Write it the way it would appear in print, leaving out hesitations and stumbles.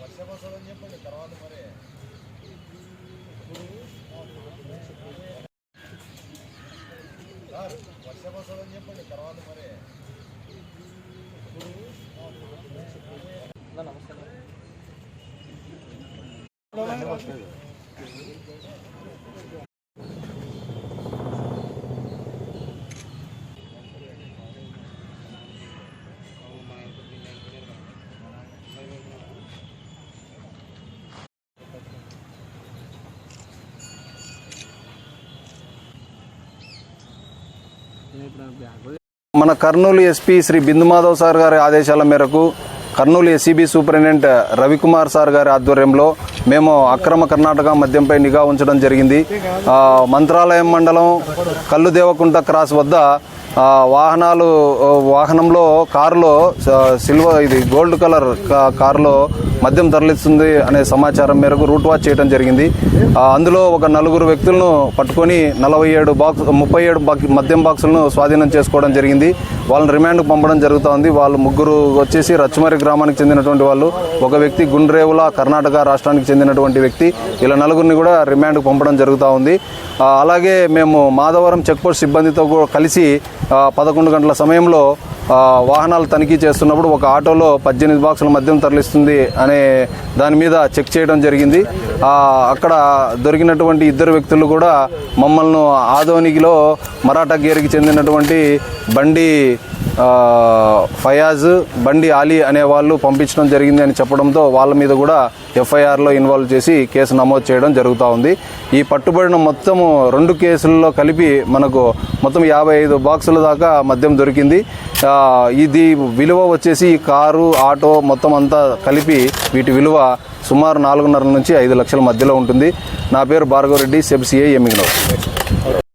వర్షం వస్తుందని చెప్పండి తర్వాత మరి సార్ వర్షం వస్తుందని చెప్పండి తర్వాత మరి నమస్తే మన కర్నూలు ఎస్పీ శ్రీ బిందు మాధవ్ సార్ గారి ఆదేశాల మేరకు Kurnool SCB superintendent Ravikumar sir గారి ఆధ్వర్యంలో మేము అక్రమ కర్ణాటక మద్యంపై నిఘా ఉంచడం జరిగింది. మంత్రాలయం మండలం కల్లుదేవకుంట క్రాస్ వద్ద వాహనంలో కారులో ఇది గోల్డ్ కలర్ కారులో మద్యం తరలిస్తుంది అనే సమాచారం మేరకు రూట్ వాచ్ చేయడం జరిగింది. అందులో ఒక 4 వ్యక్తులను పట్టుకొని 37 మద్యం బాక్సులను స్వాధీనం చేసుకోవడం జరిగింది. వాళ్ళని రిమాండ్కు పంపడం జరుగుతోంది. వాళ్ళు 3 వచ్చేసి రచ్చమరి గ్రామానికి చెందినటువంటి వాళ్ళు, ఒక వ్యక్తి గుండ్రేవుల కర్ణాటక రాష్ట్రానికి చెందినటువంటి వ్యక్తి. ఇలా 4 కూడా రిమాండ్కు పంపడం జరుగుతూ ఉంది. అలాగే మేము మాధవరం చెక్పోస్ట్ సిబ్బందితో కలిసి 11 గంటల సమయంలో వాహనాలు తనిఖీ చేస్తున్నప్పుడు ఒక ఆటోలో 18 బాక్సుల మద్యం తరలిస్తుంది అనే దాని మీద చెక్ చేయడం జరిగింది. అక్కడ దొరికినటువంటి 2 వ్యక్తులు కూడా మమ్మల్ని ఆదోనిలో మరాఠా గేర్కి చెందినటువంటి బండి ఫయాజ్, బండి ఆలీ అనే వాళ్ళు పంపించడం జరిగింది అని చెప్పడంతో వాళ్ళ మీద కూడా ఎఫ్ఐఆర్లో ఇన్వాల్వ్ చేసి కేసు నమోదు చేయడం జరుగుతూ ఉంది. ఈ పట్టుబడిన మొత్తము 2 కేసుల్లో కలిపి మనకు మొత్తం 55 బాక్సుల దాకా మద్యం దొరికింది. ఇది విలువ వచ్చేసి కారు, ఆటో మొత్తం అంతా కలిపి వీటి విలువ సుమారు 4.5 నుంచి 5 లక్షల మధ్యలో ఉంటుంది. నా పేరు భార్గవరెడ్డి, సెబ్ సిఐ ఎమ్మిగనూర్.